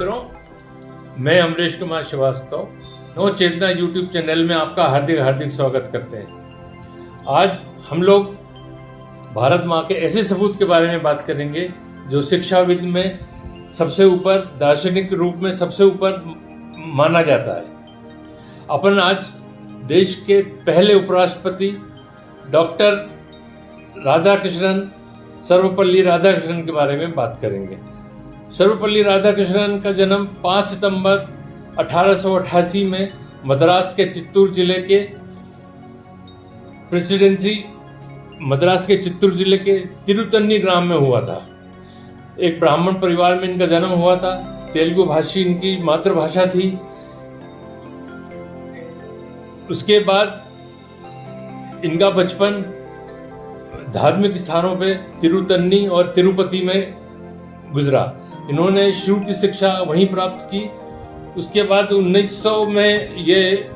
मित्रों, मैं अमरीश कुमार श्रीवास्तव नव चेतना यूट्यूब चैनल में आपका हार्दिक स्वागत करते हैं। आज हम लोग भारत माँ के ऐसे सपूत के बारे में बात करेंगे जो शिक्षाविद में सबसे ऊपर, दार्शनिक रूप में सबसे ऊपर माना जाता है। अपन आज देश के पहले उपराष्ट्रपति डॉक्टर राधाकृष्णन, सर्वपल्ली राधाकृष्णन के बारे में बात करेंगे। सर्वपल्ली राधाकृष्णन का जन्म 5 सितंबर 1888 में मद्रास के चित्तूर जिले के मद्रास के चित्तूर जिले के तिरुतन्नी ग्राम में हुआ था। एक ब्राह्मण परिवार में इनका जन्म हुआ था। तेलुगु भाषी इनकी मातृभाषा थी। उसके बाद इनका बचपन धार्मिक स्थानों पे तिरुतन्नी और तिरुपति में गुजरा। इन्होंने शुरू की शिक्षा वहीं प्राप्त की। उसके बाद 1900 में ये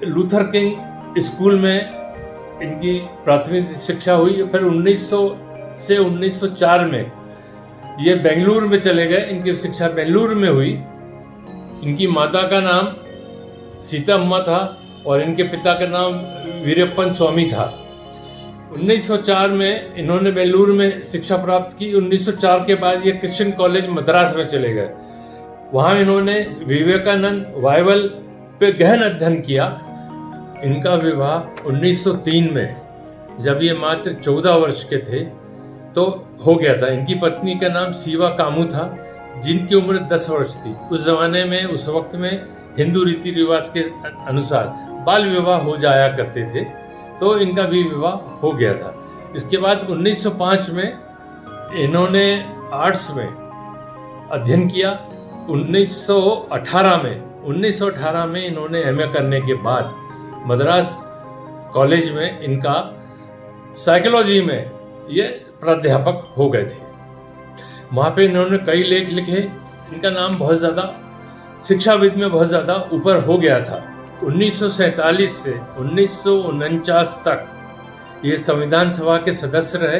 लूथर किंग स्कूल में इनकी प्राथमिक शिक्षा हुई। फिर 1900 से 1904 में ये बेंगलुरु में चले गए। इनकी शिक्षा बेंगलुरु में हुई। इनकी माता का नाम सीता अम्मा था और इनके पिता का नाम वीरप्पन स्वामी था। 1904 में इन्होंने बेंगलुरु में शिक्षा प्राप्त की। 1904 के बाद ये क्रिश्चियन कॉलेज मद्रास में चले गए। वहाँ इन्होंने विवेकानंद बाइबल पे गहन अध्ययन किया। इनका विवाह 1903 में, जब ये मात्र 14 वर्ष के थे, तो हो गया था। इनकी पत्नी का नाम शिवा कामू था, जिनकी उम्र 10 वर्ष थी। उस जमाने में, उस वक्त में हिंदू रीति रिवाज के अनुसार बाल विवाह हो जाया करते थे, तो इनका भी विवाह हो गया था। इसके बाद 1905 में इन्होंने आर्ट्स में अध्ययन किया। 1918 में इन्होंने एमए करने के बाद मद्रास कॉलेज में इनका साइकोलॉजी में ये प्राध्यापक हो गए थे। वहाँ पे इन्होंने कई लेख लिखे। इनका नाम बहुत ज़्यादा शिक्षाविद में बहुत ज़्यादा ऊपर हो गया था। 1947 से 1949 तक ये संविधान सभा के सदस्य रहे।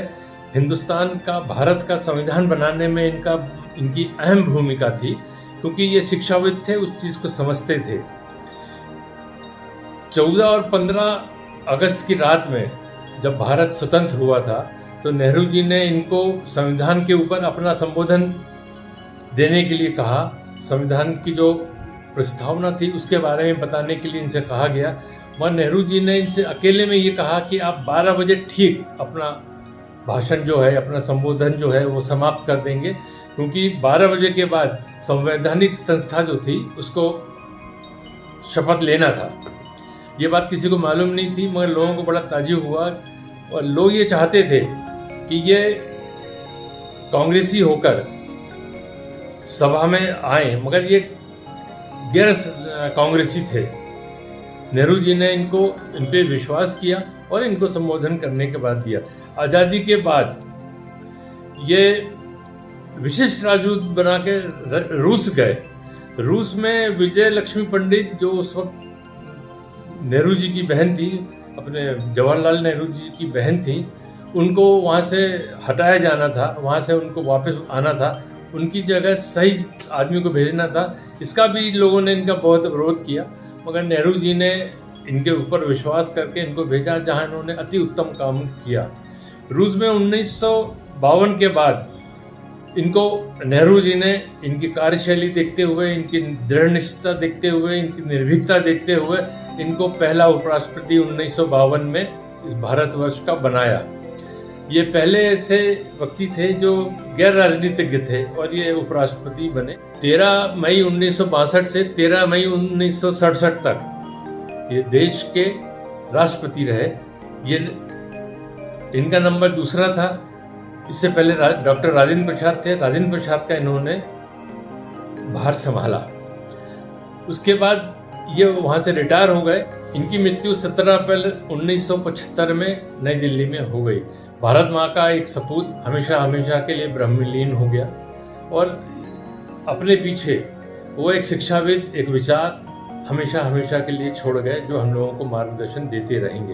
हिंदुस्तान का, भारत का संविधान बनाने में इनकी अहम भूमिका थी, क्योंकि ये शिक्षाविद थे, उस चीज़ को समझते थे। 14 और 15 अगस्त की रात में जब भारत स्वतंत्र हुआ था, तो नेहरू जी ने इनको संविधान के ऊपर अपना संबोधन देने के लिए कहा। संविधान की जो प्रस्तावना थी उसके बारे में बताने के लिए इनसे कहा गया। वहाँ नेहरू जी ने इनसे अकेले में ये कहा कि आप 12 बजे ठीक अपना भाषण जो है, अपना संबोधन जो है, वो समाप्त कर देंगे, क्योंकि 12 बजे के बाद संवैधानिक संस्था जो थी उसको शपथ लेना था। ये बात किसी को मालूम नहीं थी, मगर लोगों को बड़ा ताज्जुब हुआ और लोग ये चाहते थे कि ये कांग्रेसी होकर सभा में आए, मगर ये गैर कांग्रेसी थे। नेहरू जी ने इन पे विश्वास किया और इनको संबोधन करने के बाद दिया। आज़ादी के बाद ये विशिष्ट राजदूत बना के रूस गए। रूस में विजय लक्ष्मी पंडित, जो उस वक्त नेहरू जी की बहन थी, अपने जवाहरलाल नेहरू जी की बहन थी, उनको वहाँ से हटाया जाना था, वहाँ से उनको वापस आना था, उनकी जगह सही आदमी को भेजना था। इसका भी लोगों ने इनका बहुत विरोध किया, मगर नेहरू जी ने इनके ऊपर विश्वास करके इनको भेजा, जहां इन्होंने अति उत्तम काम किया। रूस में 1952 के बाद इनको नेहरू जी ने इनकी कार्यशैली देखते हुए, इनकी दृढ़ निश्चयता देखते हुए, इनकी निर्भीकता देखते हुए इनको पहला उपराष्ट्रपति 1952 में इस भारतवर्ष का बनाया। ये पहले ऐसे व्यक्ति थे जो गैर राजनीतिज्ञ थे और ये उपराष्ट्रपति बने। 13 मई 1962 से 13 मई 1967 तक ये देश के राष्ट्रपति रहे। ये इनका नंबर दूसरा था। इससे पहले डॉक्टर राजेंद्र प्रसाद थे। राजेंद्र प्रसाद का इन्होंने भार संभाला। उसके बाद ये वहाँ से रिटायर हो गए। इनकी मृत्यु 17 अप्रैल 1975 में नई दिल्ली में हो गई। भारत माँ का एक सपूत हमेशा के लिए ब्रह्मलीन हो गया और अपने पीछे वो एक शिक्षाविद, एक विचार हमेशा के लिए छोड़ गए, जो हम लोगों को मार्गदर्शन देते रहेंगे।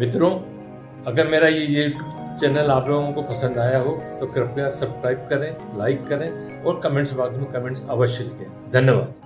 मित्रों, अगर मेरा ये चैनल आप लोगों को पसंद आया हो तो कृपया सब्सक्राइब करें, लाइक करें और कमेंट्स बॉक्स में कमेंट्स अवश्य लिखें। धन्यवाद।